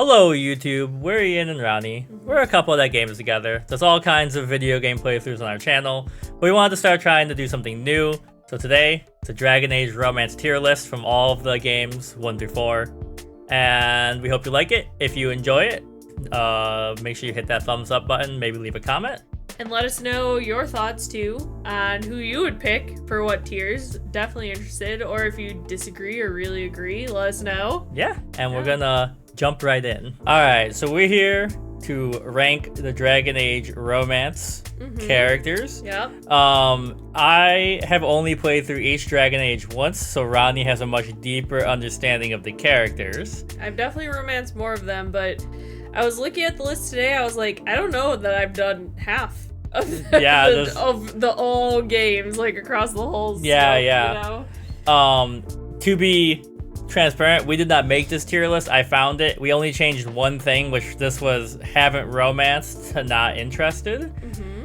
Hello YouTube, we're Ian and Ronnie. We're a couple that games together. There's all kinds of video game playthroughs on our channel, but we wanted to start trying to do something new. So today, it's a Dragon Age romance tier list from all of the games 1 through 4. And we hope you like it. If you enjoy it, make sure you hit that thumbs up button, maybe leave a comment. And let us know your thoughts too on who you would pick for what tiers. Definitely interested. Or if you disagree or really agree, let us know. Yeah, and we're gonna jump right in. Alright, so we're here to rank the Dragon Age romance characters. Yep. I have only played through each Dragon Age once, so Ronnie has a much deeper understanding of the characters. I've definitely romanced more of them, but I was looking at the list today, I was like, I don't know that I've done half of the all games, like across the whole stuff, you know? To be transparent, we did not make this tier list. I found it. We only changed one thing, which this was haven't romanced to not interested.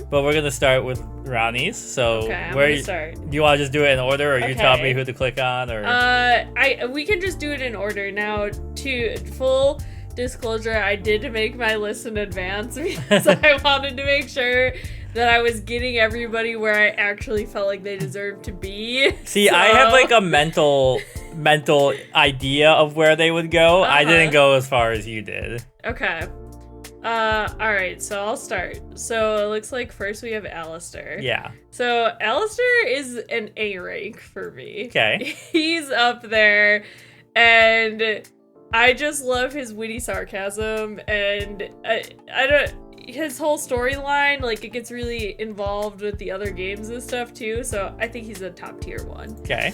But we're gonna start with Ronnie's. So okay, I'm gonna start. Do you want to just do it in order, or you tell me who to click on, or? We can just do it in order now. To full disclosure, I did make my list in advance because I wanted to make sure that I was getting everybody where I actually felt like they deserved to be. See, I have like a mental idea of where they would go. I didn't go as far as you did. Okay. Alright, so I'll start. So it looks like first we have Alistair. Yeah. So Alistair is an A rank for me. Okay. He's up there, and I just love his witty sarcasm, and his whole storyline, like, it gets really involved with the other games and stuff too, so I think he's a top tier one. Okay.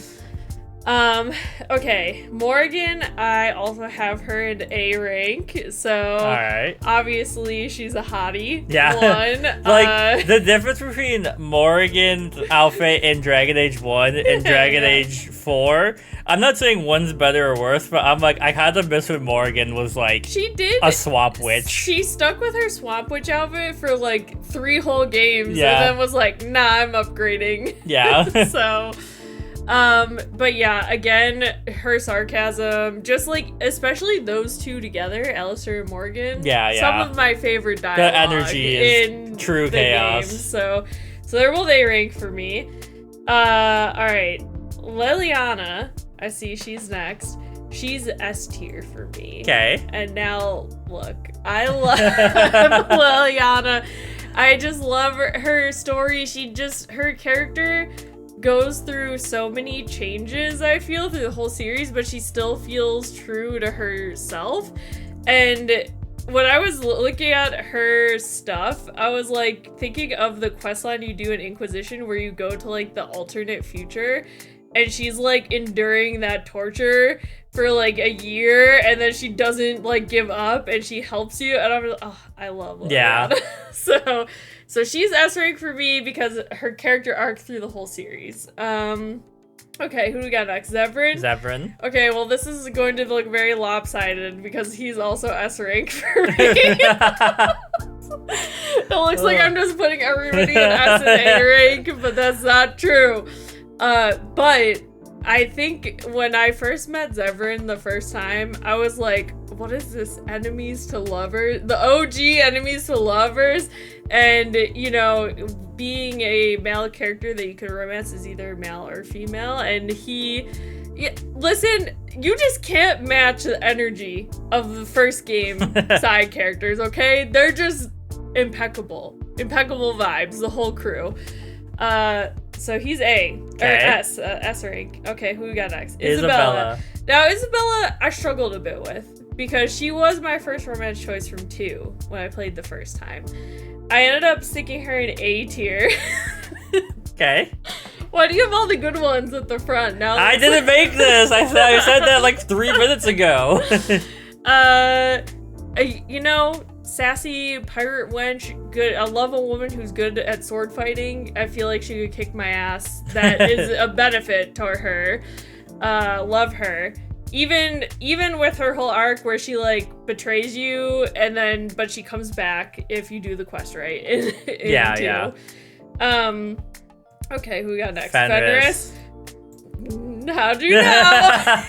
Okay, Morrigan, I also have her in A rank, so alright. Obviously she's a hottie. Yeah. One. Like, the difference between Morrigan's outfit in Dragon Age 1 and Dragon Age 4, I'm not saying one's better or worse, but I'm like, I had to miss when Morrigan was like a swamp witch. She stuck with her swamp witch outfit for like 3 whole games, and then was like, nah, I'm upgrading. Yeah. So but yeah, again, her sarcasm, just like, especially those two together, Alistair and Morgan. Yeah. Some of my favorite dialogue. The energy is in true chaos. Games. So they're both A rank for me. Alright. Liliana, I see she's next. She's S tier for me. Okay. And now, look, I love Liliana. I just love her story. Her character goes through so many changes, I feel, through the whole series, but she still feels true to herself. And when I was looking at her stuff, I was like thinking of the questline you do in Inquisition where you go to like the alternate future, and she's like enduring that torture for like a year, and then she doesn't like give up, and she helps you, and I'm like, oh, I love Liliana. Yeah. So she's S rank for me because her character arc through the whole series. Okay, who do we got next? Zevran? Okay, well, this is going to look very lopsided because he's also S rank for me. It looks like I'm just putting everybody in S and A rank, but that's not true. But I think when I first met Zevran the first time, I was like, what is this? Enemies to lovers? The OG enemies to lovers? And, you know, being a male character that you can romance is either male or female. And listen, you just can't match the energy of the first game side characters, okay? They're just impeccable. Impeccable vibes, the whole crew. So he's A, or S rank. Okay, who we got next? Isabella. Now, Isabella, I struggled a bit with because she was my first romance choice from 2 when I played the first time. I ended up sticking her in A tier. Okay. Why do you have all the good ones at the front? Now I didn't make this. I said that like 3 minutes ago. You know, sassy pirate wench, good. I love a woman who's good at sword fighting. I feel like she could kick my ass. That is a benefit to her. Love her. Even with her whole arc where she like betrays you but she comes back if you do the quest right. Yeah. Okay, who we got next? Fenris. How'd you know?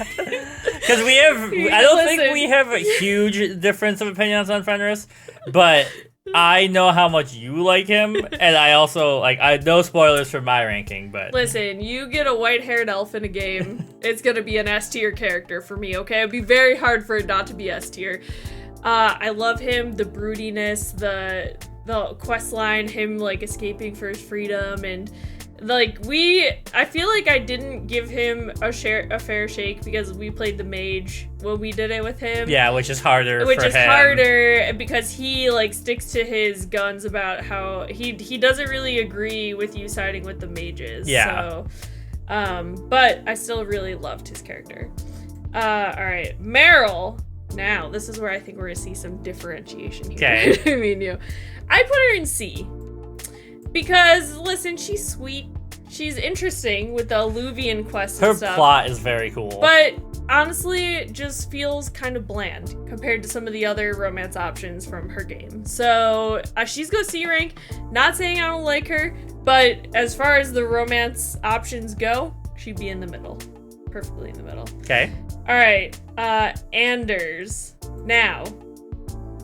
Because I don't think we have a huge difference of opinions on Fenris, but I know how much you like him, and I also, I no spoilers for my ranking, but... Listen, you get a white-haired elf in a game, it's gonna be an S-tier character for me, okay? It'd be very hard for it not to be S-tier. I love him, the broodiness, the quest line, him, escaping for his freedom, and... I feel like I didn't give him a fair shake because we played the mage when we did it with him. Yeah, which is harder because he, sticks to his guns about how he doesn't really agree with you siding with the mages. Yeah. So, but I still really loved his character. Alright, Meryl. Now, this is where I think we're gonna see some differentiation here. Okay. I mean, I put her in C. Because, listen, she's sweet. She's interesting with the Alluvian quest and stuff. Her plot is very cool. But, honestly, it just feels kind of bland compared to some of the other romance options from her game. So, she's go C rank. Not saying I don't like her, but as far as the romance options go, she'd be in the middle. Perfectly in the middle. Okay. Alright, Anders. Now...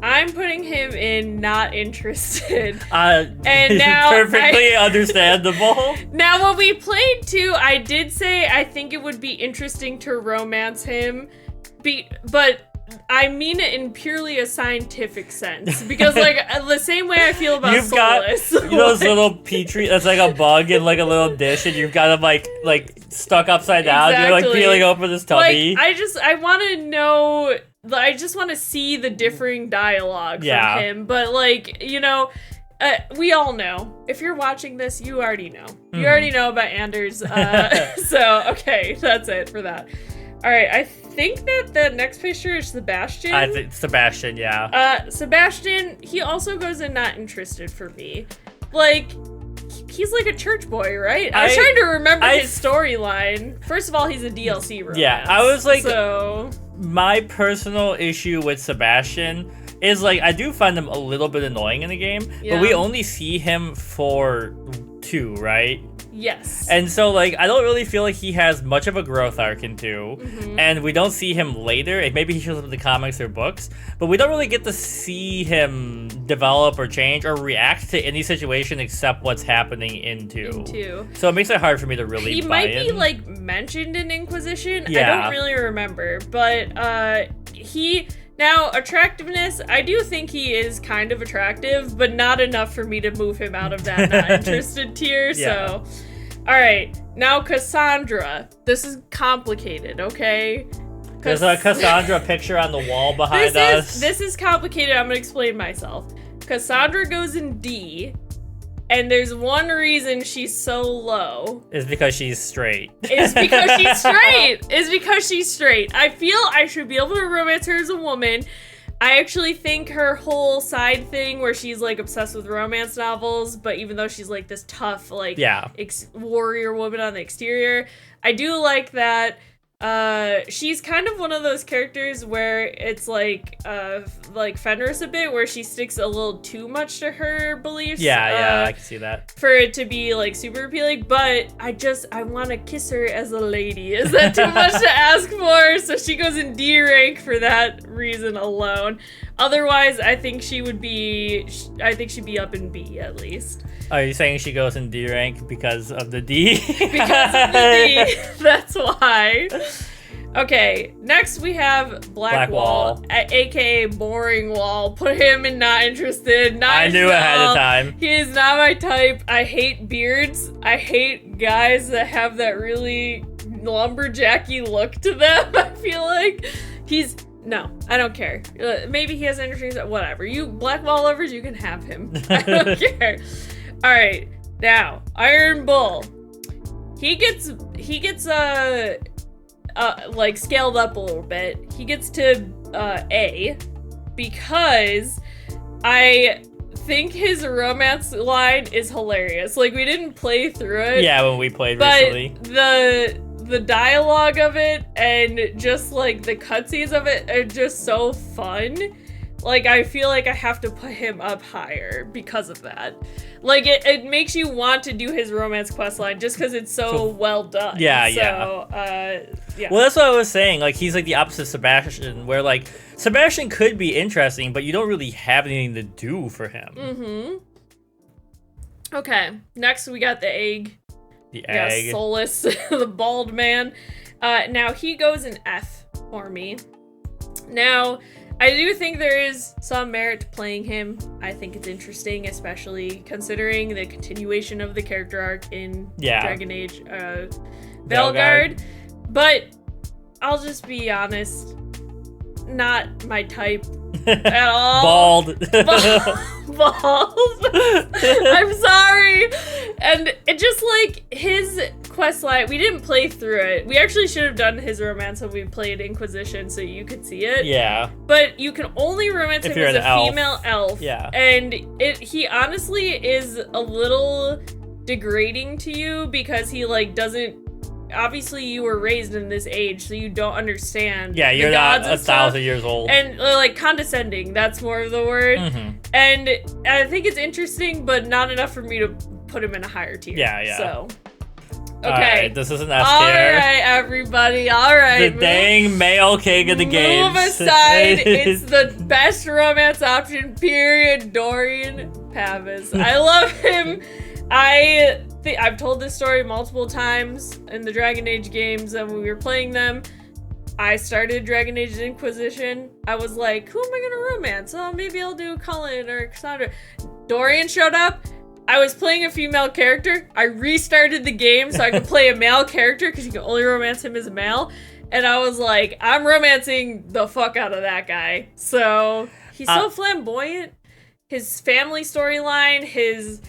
I'm putting him in not interested. And now perfectly understandable. Now, when we played too, I did say I think it would be interesting to romance him, but I mean it in purely a scientific sense. Because, the same way I feel about Solus. Got, those little petri, that's like a bug in, a little dish, and you've got him, stuck upside down. Exactly. You're, peeling open his tummy. I want to know... I just want to see the differing dialogue from him, but we all know. If you're watching this, you already know. You already know about Anders. So, okay, that's it for that. All right, I think that the next picture is Sebastian. I think Sebastian, yeah. Sebastian, he also goes in not interested for me. He's like a church boy, right? I was trying to remember his storyline. First of all, he's a DLC romance. Yeah, I was like... So... My personal issue with Sebastian is, I do find him a little bit annoying in the game, but we only see him for 2, right? Yes. And so, I don't really feel like he has much of a growth arc in 2, and we don't see him later. Maybe he shows up in the comics or books, but we don't really get to see him develop or change or react to any situation except what's happening in 2. So it makes it hard for me to really He buy might in. be, mentioned in Inquisition. Yeah. I don't really remember, but Now, attractiveness, I do think he is kind of attractive, but not enough for me to move him out of that not interested tier, so... Alright, now Cassandra. This is complicated, okay? There's a Cassandra picture on the wall behind us. This is complicated, I'm gonna explain myself. Cassandra goes in D, and there's one reason she's so low. It's because she's straight. It's because she's straight. I feel I should be able to romance her as a woman. I actually think her whole side thing where she's obsessed with romance novels, but even though she's this tough warrior woman on the exterior, I do like that. She's kind of one of those characters where it's like Fenris a bit, where she sticks a little too much to her beliefs. Yeah, I can see that. For it to be super appealing, but I want to kiss her as a lady. Is that too much to ask for? So she goes in D rank for that reason alone. Otherwise, I think she'd be up in B at least. Are you saying she goes in D rank because of the D? Because of the D. That's why. Okay, next we have Blackwall, aka Boring Wall. Put him in not interested. I knew ahead of time. He is not my type. I hate beards. I hate guys that have that really lumberjacky look to them. I feel like no, I don't care. Maybe he has interesting, whatever. You Blackwall lovers, you can have him. I don't care. All right, now Iron Bull. He gets scaled up a little bit. He gets to A because I think his romance line is hilarious. We didn't play through it. Yeah, when we played recently. The dialogue of it and just the cutscenes of it are just so fun. Like, I feel like I have to put him up higher because of that. Like, it makes you want to do his romance questline just because it's so well done. Yeah, yeah. Well, that's what I was saying. Like, he's like the opposite of Sebastian, where like Sebastian could be interesting, but you don't really have anything to do for him. Mm-hmm. Okay, next we got the egg. The egg. Yeah, Solus, the bald man. Now, he goes an F for me. Now, I do think there is some merit to playing him. I think it's interesting, especially considering the continuation of the character arc in Dragon Age Veilguard. But I'll just be honest, not my type at all. Bald. Bald. I'm sorry. And it just like his questline, we didn't play through it. We actually should have done his romance when we played Inquisition so you could see it. Yeah. But you can only romance him as a female elf. Yeah. And he honestly is a little degrading to you because he like doesn't. Obviously, you were raised in this age, so you don't understand. Yeah, you're not 1,000 years old. And like condescending, that's more of the word. Mm-hmm. And I think it's interesting, but not enough for me to put him in a higher tier. Yeah. So, okay, right, this is an S tier. All right, everybody. All right, the dang male king of the game. Move aside. It's the best romance option. Period. Dorian Pavis. I love him. I've told this story multiple times in the Dragon Age games, and when we were playing them, I started Dragon Age Inquisition. I was like, who am I gonna romance? Oh, maybe I'll do Cullen or Cassandra. Dorian showed up. I was playing a female character. I restarted the game so I could play a male character because you can only romance him as a male. And I was like, I'm romancing the fuck out of that guy. So he's so flamboyant. His family storyline, his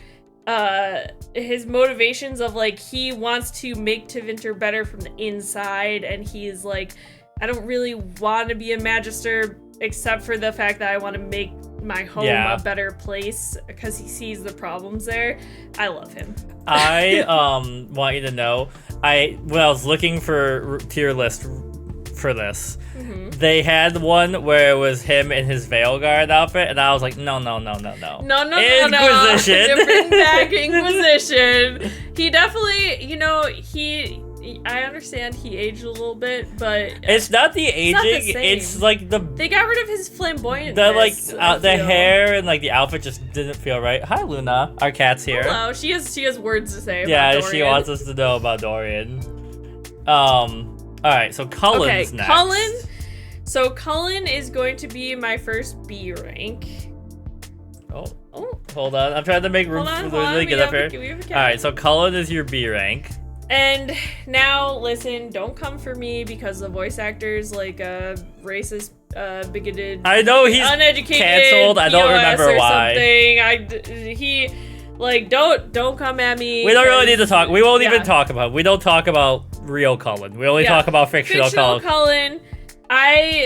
motivations of like he wants to make Tevinter better from the inside, and he's like, I don't really want to be a magister except for the fact that I want to make my home a better place because he sees the problems there. I love him. I want you to know, when I was looking for tier list for this, they had one where it was him in his Veilguard outfit, and I was like, no. Inquisition. Different back Inquisition. He definitely, I understand he aged a little bit, but it's not the aging. It's like they got rid of his flamboyant. The hair and like the outfit just didn't feel right. Hi, Luna. Our cat's here. Hello. She has words to say. Yeah, about Dorian. She wants us to know about Dorian. All right, so Cullen's next. Cullen. So Cullen is going to be my first B rank. Oh, hold on. I'm trying to make room for Luna to get up here. All right, so Cullen is your B rank. And now, listen, don't come for me because the voice actor's like racist, bigoted. I know he's uneducated, canceled. I don't remember why. Don't come at me. We don't really need to talk. We won't even talk about it. We don't talk about real Cullen. We only talk about fictional Cullen.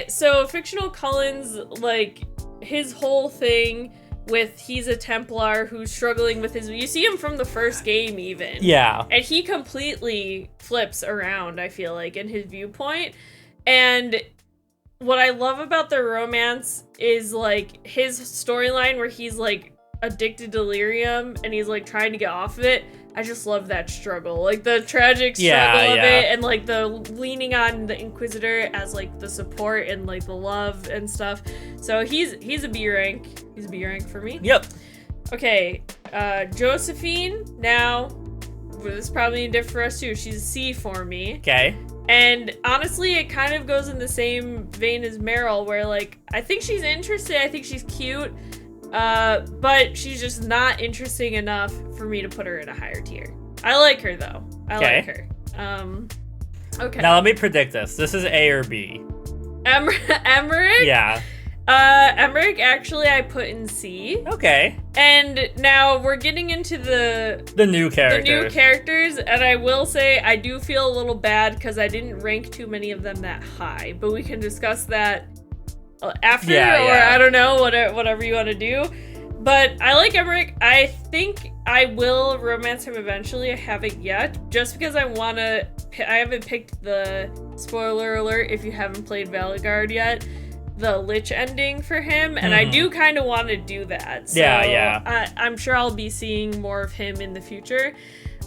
So fictional Cullen's like his whole thing with he's a Templar who's struggling with you see him from the first game even. Yeah. And he completely flips around, I feel like, in his viewpoint. And what I love about the romance is like his storyline where he's like addicted to delirium and he's like trying to get off of it. I just love that struggle, like the tragic struggle of it, and like the leaning on the Inquisitor as like the support and like the love and stuff. So he's a B rank. He's a B rank for me. Yep. Okay, Josephine. Now, this is probably different for us too. She's a C for me. Okay. And honestly, it kind of goes in the same vein as Meryl, where like I think she's interesting. I think she's cute. But she's just not interesting enough for me to put her in a higher tier. I like her though. I like her. Okay. Now let me predict this. This is A or B. Emmerich? Yeah. Emmerich actually I put in C. Okay. And now we're getting into the new characters. And I will say I do feel a little bad because I didn't rank too many of them that high. But we can discuss that after, I don't know, whatever you want to do. But I like Emmerich. I think I will romance him eventually. I haven't yet, just because I haven't picked the spoiler alert if you haven't played Veilguard yet. the Lich ending for him, and I do kind of want to do that. So I'm sure I'll be seeing more of him in the future.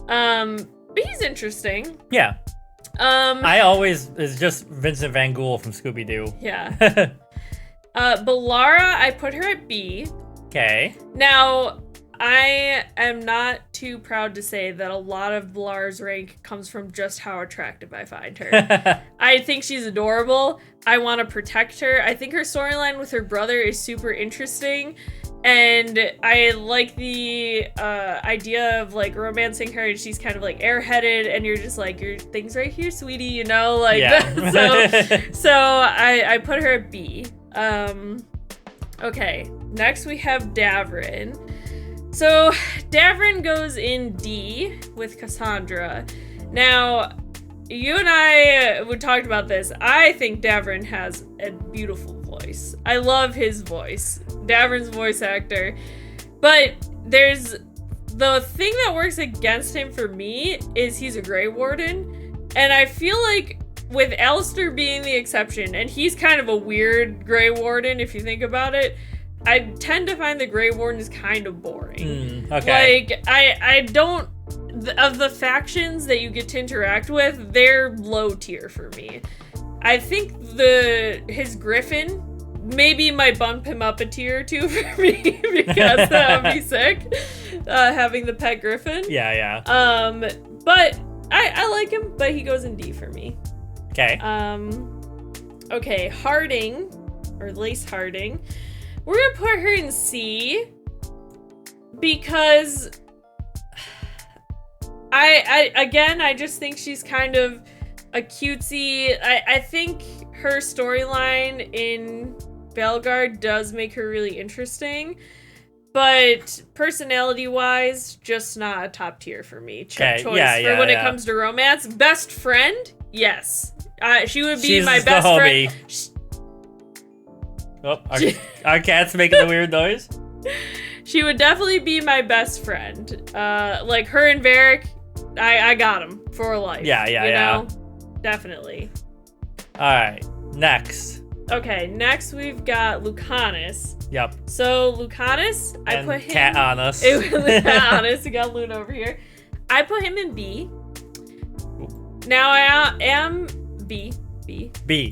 But he's interesting. Yeah. I always is just Vincent Van Gogh from Scooby-Doo. Yeah. Bellara, I put her at B. Okay. Now, I am not too proud to say that a lot of Bellara's rank comes from just how attractive I find her. I think she's adorable. I want to protect her. I think her storyline with her brother is super interesting. And I like the idea of like romancing her, and she's kind of like airheaded, and you're just like, your thing's right here, sweetie, you know? Like, yeah. so I put her at B. Okay, next we have Davrin. So Davrin goes in D with Cassandra. Now, you and I we talked about this. I think Davrin has a beautiful voice. I love his voice. Davrin's voice actor. But there's the thing that works against him for me is he's a Grey Warden. And I feel like with Alistair being the exception, and he's kind of a weird Grey Warden if you think about it, I tend to find the Grey Warden is kind of boring. Okay. Like, I don't... Of the factions that you get to interact with, they're low tier for me. I think his Griffin maybe might bump him up a tier or two for me, because that would be sick, having the pet Griffin. Yeah. But I like him, but he goes in D for me. Okay. Okay, Harding, or Lace Harding. We're gonna put her in C because I just think she's kind of a cutesy. I think her storyline in Veilguard does make her really interesting, but personality-wise, just not a top tier for me. Choice for when it comes to romance. Best friend, yes. She would be my best friend. Oh, our cat's making a weird noise. She would definitely be my best friend. Like her and Varric, I got them for life. Yeah. You know? Definitely. All right, next. Okay, next we've got Lucanus. Yep. So Lucanus, I put him... Cat on us. Cat on us. We got Luna over here. I put him in B. Now I am B,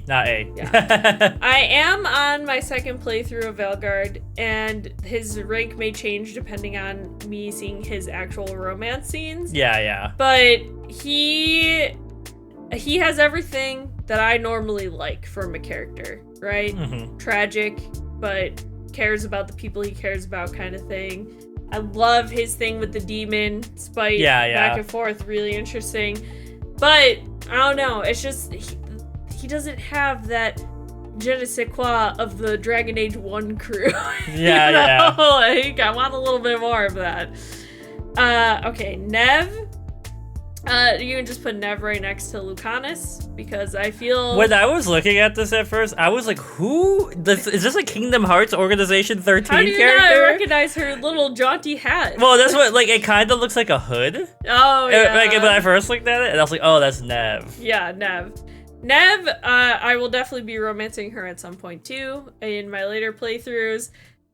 not A. Yeah. I am on my second playthrough of Veilguard, and his rank may change depending on me seeing his actual romance scenes. Yeah. But he has everything that I normally like from a character, right? Mm-hmm. Tragic, but cares about the people he cares about kind of thing. I love his thing with the demon spite back and forth, really interesting. But I don't know, it's just he doesn't have that je ne sais quoi of the Dragon Age 1 crew. Yeah. Like, I want a little bit more of that. Okay, Nev. You can just put Nev right next to Lucanus, because I feel... When I was looking at this at first, I was like, who? Is this a Kingdom Hearts Organization 13 How do you character? not recognize her little jaunty hat? Well, that's what, like, it kind of looks like a hood. Oh, yeah. Like, when I first looked at it, and I was like, oh, that's Nev. Yeah, Nev. Nev, I will definitely be romancing her at some point, too, in my later playthroughs.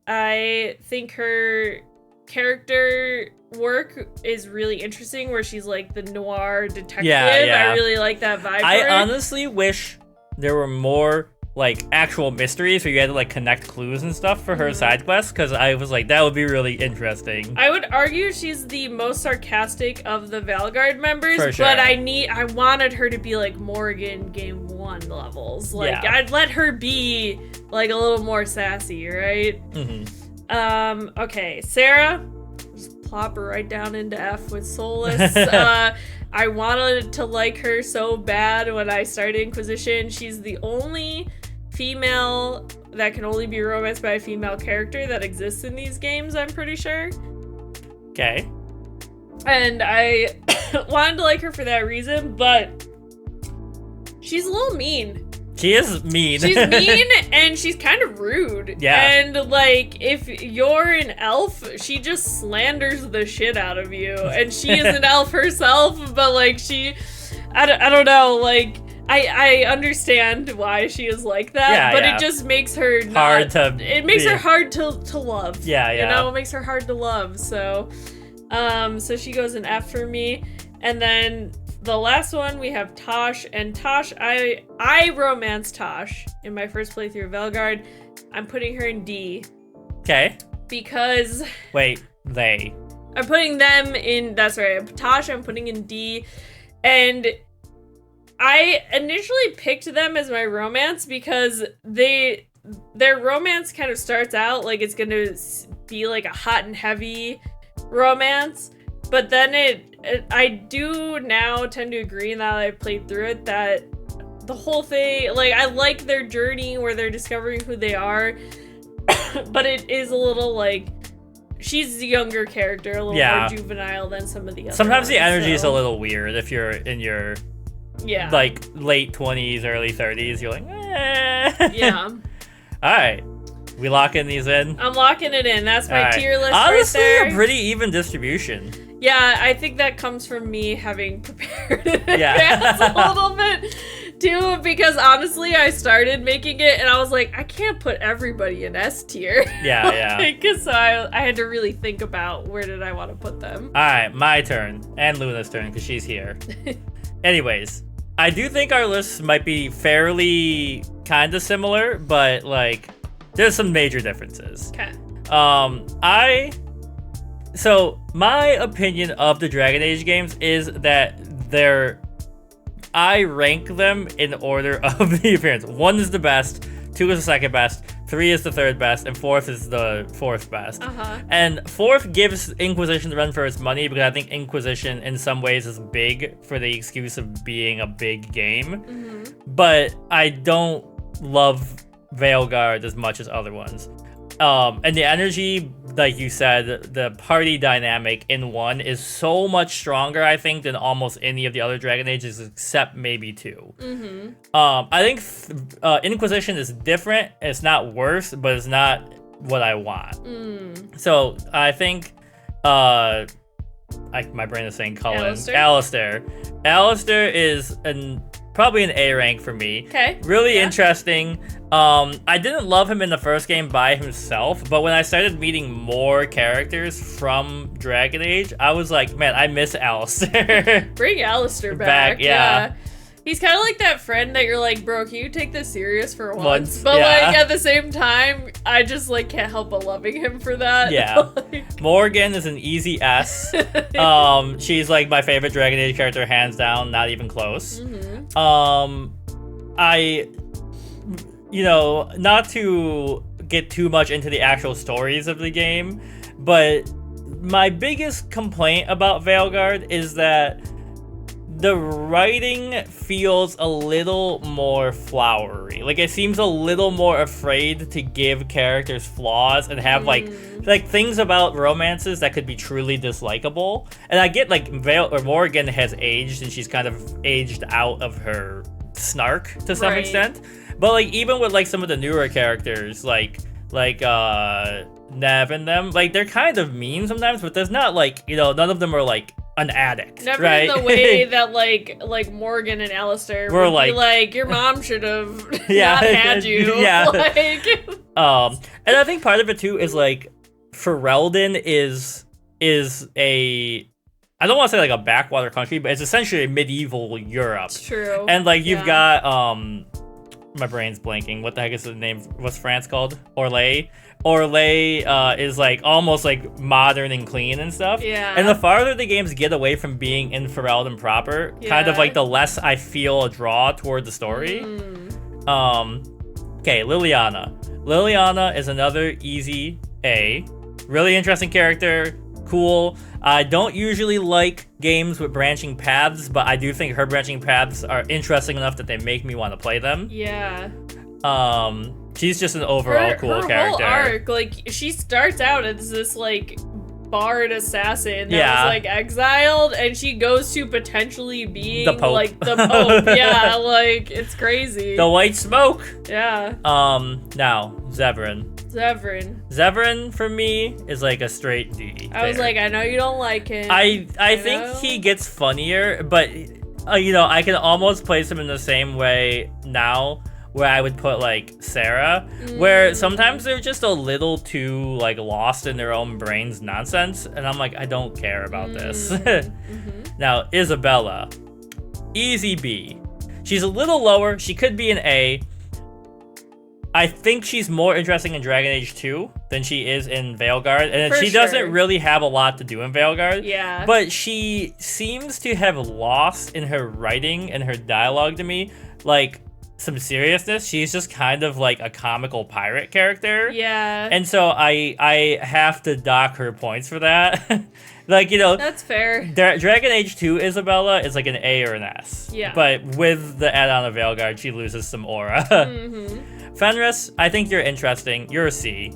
I think her character work is really interesting, where she's like the noir detective. Yeah. I really like that vibe. I honestly wish there were more like actual mysteries where you had to like connect clues and stuff for her side quests, because I was like, that would be really interesting. I would argue she's the most sarcastic of the Veilguard members, For sure. but I wanted her to be like Morrigan Game 1 levels. Like, Yeah. I'd let her be like a little more sassy, right? Mm-hmm. Okay, Sarah, just plop her right down into F with Soulless. I wanted to like her so bad when I started Inquisition. She's the only female that can only be romanced by a female character that exists in these games, I'm pretty sure. Okay. And I wanted to like her for that reason, but she's a little mean. She is mean. She's mean, and she's kind of rude. Yeah. And, like, if you're an elf, she just slanders the shit out of you. And she is an elf herself, but, like, I don't know, like, I understand why she is like that, Yeah, but yeah. it just makes her Hard to It makes be- her hard to love. Yeah, yeah. You know, it makes her hard to love. So, so she goes an F for me, and then the last one we have Tosh, and Tosh, I romanced Tosh in my first playthrough of Veilguard. I'm putting her in D. Okay. Because Wait, they. I'm putting them in. That's right. Tosh, I'm putting in D, and I initially picked them as my romance because their romance kind of starts out like it's gonna be like a hot and heavy romance, but then I do now tend to agree now that I played through it that the whole thing, like, I like their journey where they're discovering who they are, but it is a little like she's a younger character, a little more juvenile than some of the other Sometimes the ones, energy is so. a little weird if you're in your like late 20s, early 30s. You're like, eh. Yeah. All right, we locking these in. I'm locking it in. That's my tier list. Honestly, right there. a pretty even distribution. Yeah, I think that comes from me having prepared it Yeah. a little bit too, because honestly, I started making it and I was like, I can't put everybody in S tier. Yeah, yeah. Because so I had to really think about where did I want to put them. All right, my turn and Luna's turn because she's here. Anyways, I do think our lists might be fairly kind of similar, but like there's some major differences. Okay. So my opinion of the Dragon Age games is that I rank them in order of the appearance. 1 is the best, 2 is the second best, 3 is the third best, and 4th is the 4th best. And 4th gives Inquisition the run for its money because I think Inquisition in some ways is big for the excuse of being a big game. But I don't love Veilguard as much as other ones. And the energy, like you said, the party dynamic in 1 is so much stronger, I think, than almost any of the other Dragon Ages, except maybe 2. I think Inquisition is different. It's not worse, but it's not what I want. So I think, my brain is saying Cullen. Alistair. Alistair is probably an A rank for me. Okay. Really interesting. I didn't love him in the first game by himself, but when I started meeting more characters from Dragon Age, I was like, man, I miss Alistair. Bring Alistair back. Yeah. He's kind of like that friend that you're like, bro, can you take this serious for once? But like at the same time, I just like can't help but loving him for that. Yeah. Morrigan is an easy S. She's like my favorite Dragon Age character, hands down, not even close. Not to get too much into the actual stories of the game, but my biggest complaint about Veilguard is that the writing feels a little more flowery. Like, it seems a little more afraid to give characters flaws and have like things about romances that could be truly dislikable. And I get like Morrigan has aged and she's kind of aged out of her snark to some extent. But like even with like some of the newer characters, like Nev and them, like they're kind of mean sometimes, but there's not like, none of them are like an addict. Never right? in the way that like Morrigan and Alistair We're would like, be like, your mom should have not had you. Yeah. And I think part of it too is like Ferelden is a, I don't want to say like a backwater country, but it's essentially a medieval Europe. It's true. And like you've got my brain's blanking. What the heck is the name? What's France called? Orlais. Orlais is like almost like modern and clean and stuff. Yeah. And the farther the games get away from being in Ferelden proper, kind of like the less I feel a draw toward the story. Okay, Liliana. Liliana is another easy A. Really interesting character. Cool. I don't usually like games with branching paths, but I do think her branching paths are interesting enough that they make me want to play them. Yeah. She's just an overall cool character. Her whole arc, like, she starts out as this, like, bard assassin that was, like, exiled, and she goes to potentially being, the Pope. like, the Pope. Yeah, like, it's crazy. The white smoke. Yeah. Now, Zevran. Zevran for me is like a straight D. I was like, I know you don't like him. I think he gets funnier, but I can almost place him in the same way now, where I would put like Sarah, where sometimes they're just a little too like lost in their own brains nonsense, and I'm like, I don't care about this. Now Isabella, easy B. She's a little lower. She could be an A. I think she's more interesting in Dragon Age 2 than she is in Veilguard, and she doesn't really have a lot to do in Veilguard. Yeah. But she seems to have lost in her writing and her dialogue to me, like, some seriousness. She's just kind of like a comical pirate character. Yeah. And so I have to dock her points for that. Like, that's fair. Dragon Age 2 Isabella is like an A or an S. Yeah. But with the add-on of Veilguard, she loses some aura. Fenris, I think you're interesting. You're a C.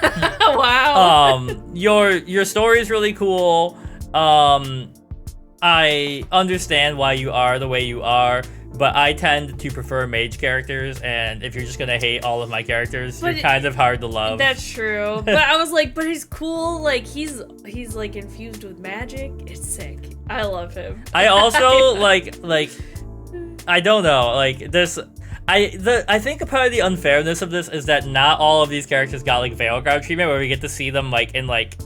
Wow. Your story is really cool. I understand why you are the way you are, but I tend to prefer mage characters, and if you're just gonna hate all of my characters, you're kind of hard to love. That's true. But I was like, but he's cool. Like he's like infused with magic. It's sick. I love him. I also like I don't know, like this. I think part of the unfairness of this is that not all of these characters got like Veilguard treatment, where we get to see them like in like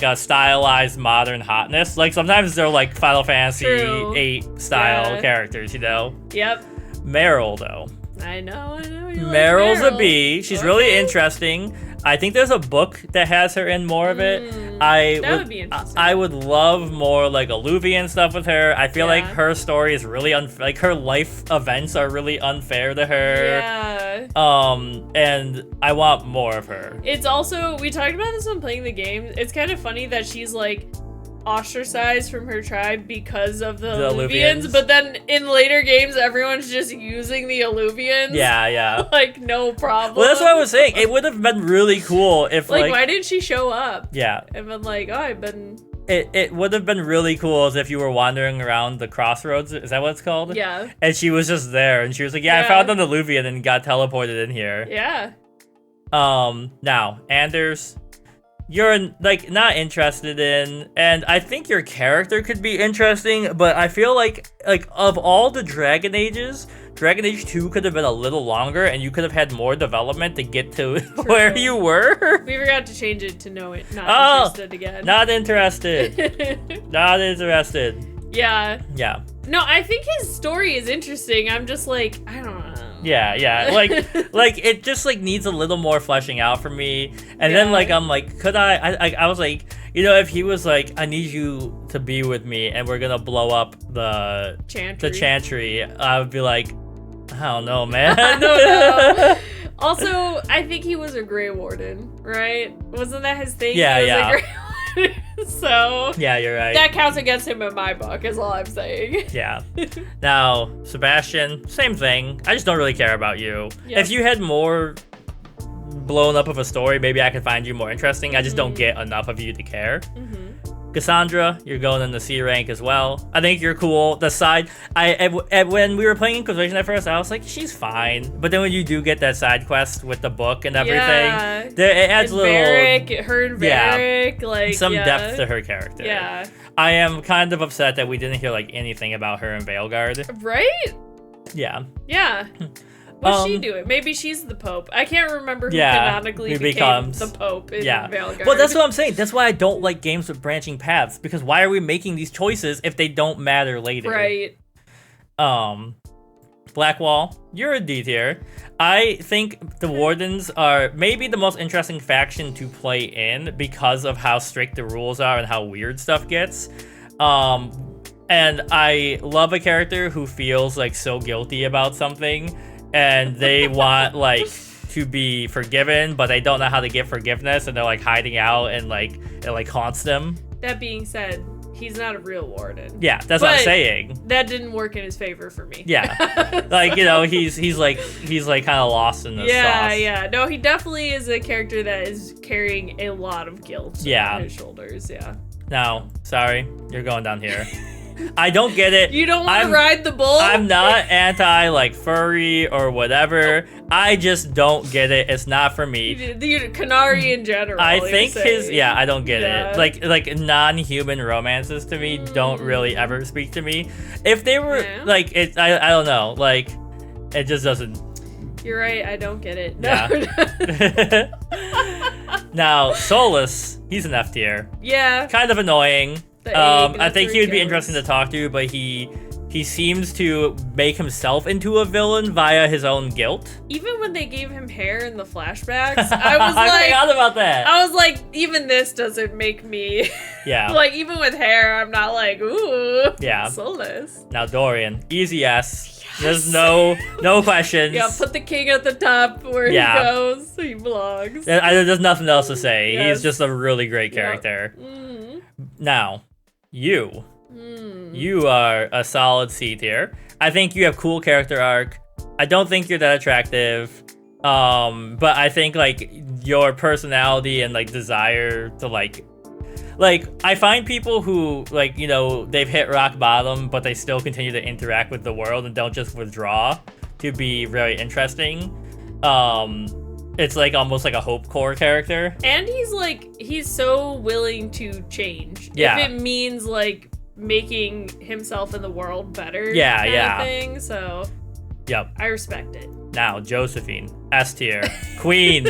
a stylized modern hotness. Like sometimes they're like Final Fantasy VIII style characters, Yep. Meryl though. I know. Meryl's a B. She's really interesting. I think there's a book that has her in more of it. That would be interesting. I would love more like Alluvian stuff with her. I feel like her story is really like her life events are really unfair to her. Yeah. And I want more of her. It's also, we talked about this when playing the game. It's kind of funny that she's like ostracized from her tribe because of the Alluvians, but then in later games everyone's just using the Alluvians. Yeah. Like no problem. Well, that's what I was saying. It would have been really cool if like why didn't she show up? Yeah. And been like, oh, I've been... It would have been really cool as if you were wandering around the crossroads. Is that what it's called? Yeah. And she was just there, and she was like, yeah. I found an Alluvian and got teleported in here. Yeah. Now, Anders, you're like not interested in, and I think your character could be interesting, but I feel like of all the Dragon Ages, Dragon Age 2 could have been a little longer, and you could have had more development to get to where you were. We forgot to change it to not interested again. Not interested. Not interested. Yeah. Yeah. No, I think his story is interesting. I'm just like, I don't know. Yeah. Like it just like needs a little more fleshing out for me. And then like I'm like, could I was like, if he was like, I need you to be with me and we're gonna blow up the chantry, I would be like, I don't know, man. I don't know. Also, I think he was a Grey Warden, right? Wasn't that his thing? Yeah. So yeah, you're right. That counts against him in my book, is all I'm saying. Yeah. Now, Sebastian, same thing. I just don't really care about you. Yep. If you had more blown up of a story, maybe I could find you more interesting. I just don't get enough of you to care. Cassandra, you're going in the C rank as well. I think you're cool. The side, when we were playing Inquisition at first, I was like, she's fine. But then when you do get that side quest with the book and everything, it adds a little... her and Varric, like... some depth to her character. Yeah. I am kind of upset that we didn't hear, like, anything about her in Veilguard. Right? Yeah. Yeah. What's she doing? Maybe she's the Pope. I can't remember who canonically became the Pope in Veilguard. Well, that's what I'm saying. That's why I don't like games with branching paths, because why are we making these choices if they don't matter later? Right. Blackwall, you're a D tier. I think the Wardens are maybe the most interesting faction to play in because of how strict the rules are and how weird stuff gets. And I love a character who feels like so guilty about something, and they want like to be forgiven, but they don't know how to get forgiveness, and they're like hiding out, and like it like haunts them. That being said, he's not a real warden. Yeah, that's what I'm saying. That didn't work in his favor for me. Yeah, like he's like kind of lost in this sauce. Yeah. No, he definitely is a character that is carrying a lot of guilt on his shoulders. Yeah. Now, sorry, you're going down here. I don't get it. You don't want to ride the bull? I'm not anti like furry or whatever. I just don't get it. It's not for me. The Canary in general. I think I don't get it. Like non-human romances to me don't really ever speak to me. If they were like it, I don't know. Like it just doesn't. You're right. I don't get it. Yeah. Now Solus, he's an F tier. Yeah. Kind of annoying. I think he would be interesting to talk to, but he seems to make himself into a villain via his own guilt. Even when they gave him hair in the flashbacks, I was like, I forgot about that. I was like, even this doesn't make me. Yeah. Like even with hair, I'm not like, ooh. Yeah. Solus. Now Dorian, easy S. There's no questions. Yeah, put the king at the top where he goes. He belongs. There's nothing else to say. Yes. He's just a really great character. Yep. Mm-hmm. Now, you are a solid C tier. I think you have cool character arc. I don't think you're that attractive. But I think like your personality and like desire to like I find people who like, you know, they've hit rock bottom, but they still continue to interact with the world and don't just withdraw to be very interesting. It's like almost like a hope core character. And he's so willing to change. Yeah. If it means like making himself in the world better. Yeah, kind yeah. of thing, so yep. I respect it. Now, Josephine, S tier, queen.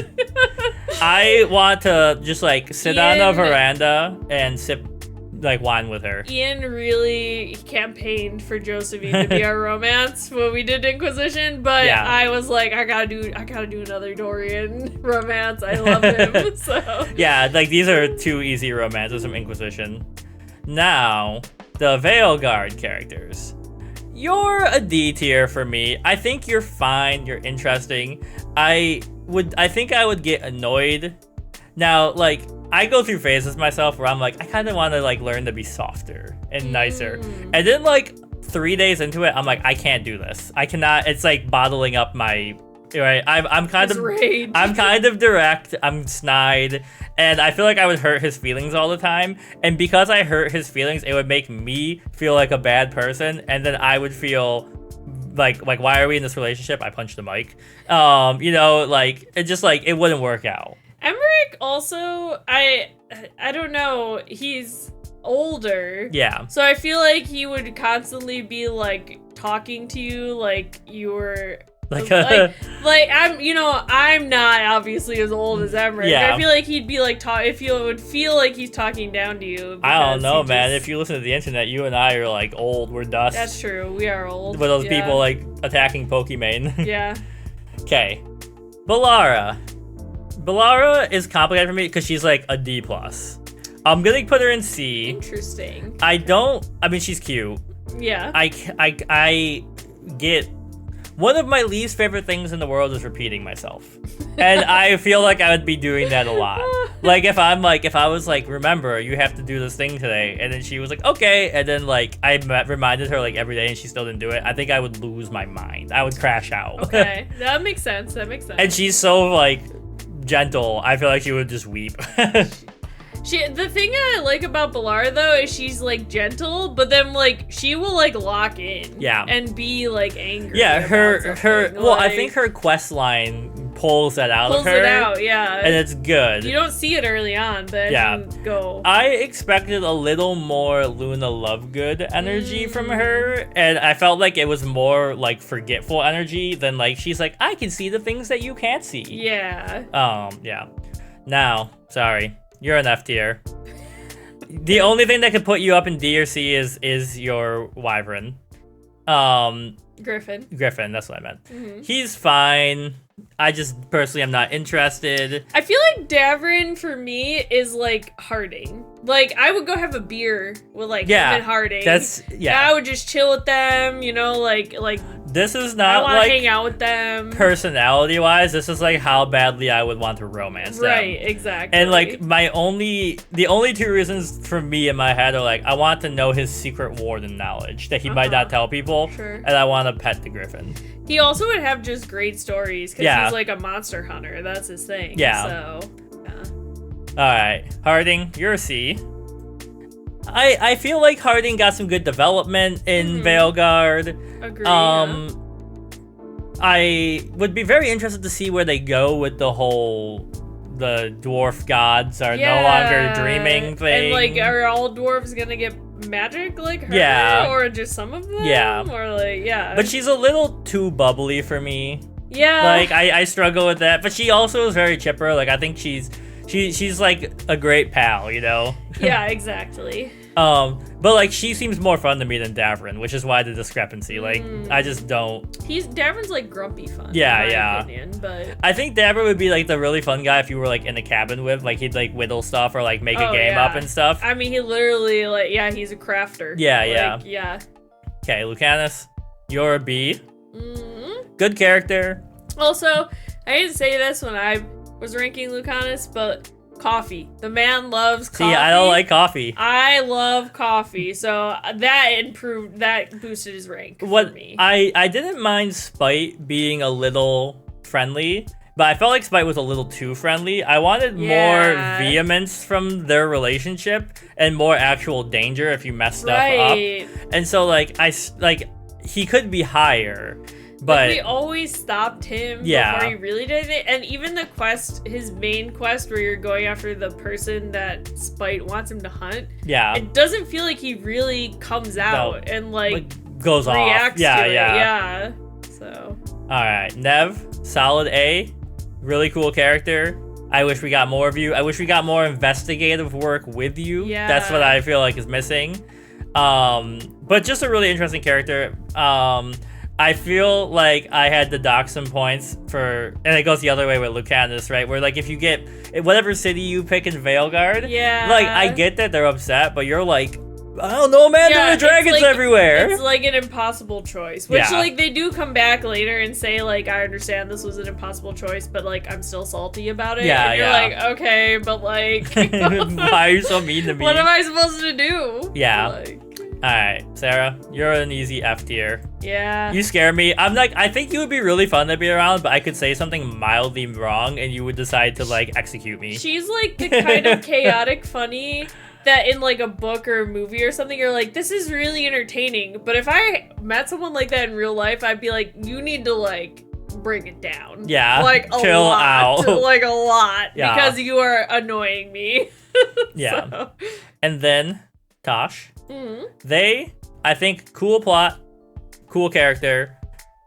I want to just like sit on a veranda and sip like wine with her. Ian really campaigned for Josephine to be our romance when we did Inquisition, but I was like, I gotta do another Dorian romance. I love him. So yeah, like these are two easy romances from Inquisition. Now, the Veilguard characters. You're a D tier for me. I think you're fine. You're interesting. I think I would get annoyed. Now, like, I go through phases myself where I'm like, I kind of want to like learn to be softer and nicer. And then like 3 days into it, I'm like, I can't do this. I cannot. It's like bottling up my. Right, I'm kind of rage. I'm kind of direct. I'm snide, and I feel like I would hurt his feelings all the time. And because I hurt his feelings, it would make me feel like a bad person, and then I would feel like why are we in this relationship? I punched the mic. You know, like it just like it wouldn't work out. Emmerich also, I don't know. He's older. Yeah. So I feel like he would constantly be like talking to you like you were. Like I'm not obviously as old as Emmerich. Yeah. I feel like he'd be like if you would feel like he's talking down to you. I don't know, man. If you listen to the internet, you and I are like old. We're dust. That's true. We are old. With those people like attacking Pokemon. Yeah. Okay. Bellara. Bellara is complicated for me because she's like a D+. I'm gonna put her in C. Interesting. I mean, she's cute. Yeah. I get. One of my least favorite things in the world is repeating myself. And I feel like I would be doing that a lot. Like if I was like, remember, you have to do this thing today. And then she was like, okay. And then like I reminded her like every day and she still didn't do it. I think I would lose my mind. I would crash out. Okay, that makes sense. And she's so like gentle. I feel like she would just weep. The thing I like about Bellara though is she's like gentle, but then like she will like lock in, and be like angry. Yeah, her. Well, I think her quest line pulls that out of her. Pulls it out, yeah, and it's good. You don't see it early on, but go. I expected a little more Luna Lovegood energy from her, and I felt like it was more like forgetful energy than like she's like I can see the things that you can't see. Yeah. Yeah. Now, sorry. You're an F tier. The only thing that could put you up in D or C is your Wyvern. Griffin, that's what I meant. Mm-hmm. He's fine. I just personally am not interested. I feel like Davrin for me is like Harding. Like I would go have a beer with like him and Harding. I would just chill with them, you know, like this is not I want like to hang out with them. Personality wise, this is like how badly I would want to romance them. Right, exactly. And like the only two reasons for me in my head are like I want to know his secret warden knowledge that he might not tell people. Sure. And I want to pet the Griffin. He also would have just great stories because he's like a monster hunter. That's his thing. Yeah. So, All right, Harding, you're a C. I feel like Harding got some good development in Veilguard. Agreed. I would be very interested to see where they go with the dwarf gods are no longer dreaming thing. And like, are all dwarves gonna get magic like her? Yeah. Or just some of them? Yeah. Or like, yeah. But she's a little too bubbly for me. Yeah. Like, I struggle with that. But she also is very chipper. Like, I think she's like a great pal, you know? Yeah, exactly. But like, she seems more fun to me than Davrin, which is why the discrepancy. Like, I just don't. Davrin's like grumpy fun. Yeah, in my yeah. opinion, but I think Davrin would be like the really fun guy if you were like in a cabin with. Like, he'd like whittle stuff or like make a game up and stuff. I mean, he literally like, yeah, he's a crafter. Yeah, like, yeah. Okay, Lucanus, you're a B. Good character. Also, I didn't say this when I was ranking Lucanus, but coffee. The man loves coffee. See, I don't like coffee. I love coffee, so that boosted his rank for me. I didn't mind Spite being a little friendly, but I felt like Spite was a little too friendly. I wanted more vehemence from their relationship and more actual danger if you mess stuff up. And so he could be higher. But we always stopped him before he really did it. And even the quest, his main quest where you're going after the person that Spite wants him to hunt. Yeah. It doesn't feel like he really comes out and goes reacts off. to it. Yeah. So. Alright. Nev, solid A. Really cool character. I wish we got more of you. I wish we got more investigative work with you. Yeah. That's what I feel like is missing. But just a really interesting character. I feel like I had to dock some points and it goes the other way with Lucanus, right? Where like if you get whatever city you pick in Veilguard, like I get that they're upset, but you're like, I don't know, man, there are dragons everywhere. It's like an impossible choice, which like they do come back later and say like, I understand this was an impossible choice, but like I'm still salty about it. Yeah, and you're like, okay, but like, why are you so mean to me? What am I supposed to do? Yeah. Alright, Sarah, you're an easy F tier. Yeah. You scare me. I think you would be really fun to be around, but I could say something mildly wrong and you would decide to like execute me. She's like the kind of chaotic funny that in like a book or a movie or something, you're like, this is really entertaining. But if I met someone like that in real life, I'd be like, you need to like bring it down. Yeah. Like a chill lot. out. Like a lot. Yeah. Because you are annoying me. Yeah. So. And then Tosh. I think cool plot, cool character.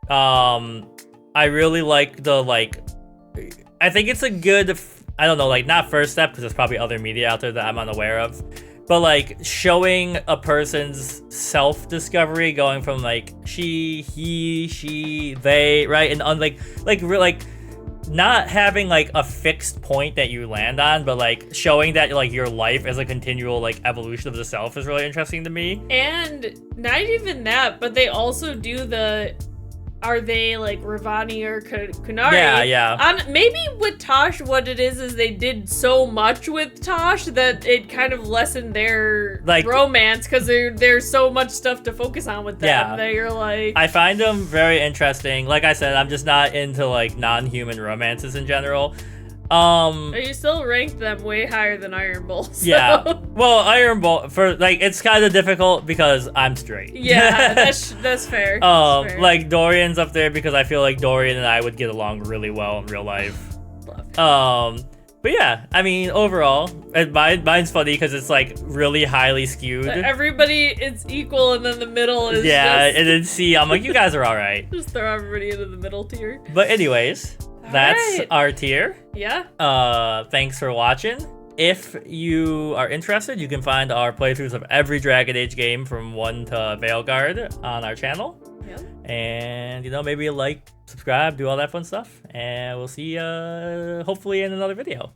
I really like I think it's a good, I don't know, like not first step because there's probably other media out there that I'm unaware of, but like showing a person's self-discovery going from like she, he, she, they, right? And like not having like a fixed point that you land on, but like showing that like your life is a continual like evolution of the self is really interesting to me. And not even that, but they also do are they like Ravani or Kunari? Yeah. Maybe with Tosh, what it is they did so much with Tosh that it kind of lessened their romance because there's so much stuff to focus on with them that you're like. I find them very interesting. Like I said, I'm just not into like non-human romances in general. You still rank them way higher than Iron Bull. So. Yeah. Well, Iron Bull for like it's kind of difficult because I'm straight. Yeah, that's fair. That's fair. Like Dorian's up there because I feel like Dorian and I would get along really well in real life. But yeah, I mean overall, mine's funny because it's like really highly skewed. Everybody is equal, and then the middle is and then C, I'm like, you guys are all right. Just throw everybody into the middle tier. But anyways. That's our tier. Yeah. Thanks for watching. If you are interested, you can find our playthroughs of every Dragon Age game from 1 to Veilguard on our channel. Yeah. And, maybe subscribe, do all that fun stuff. And we'll see you hopefully in another video.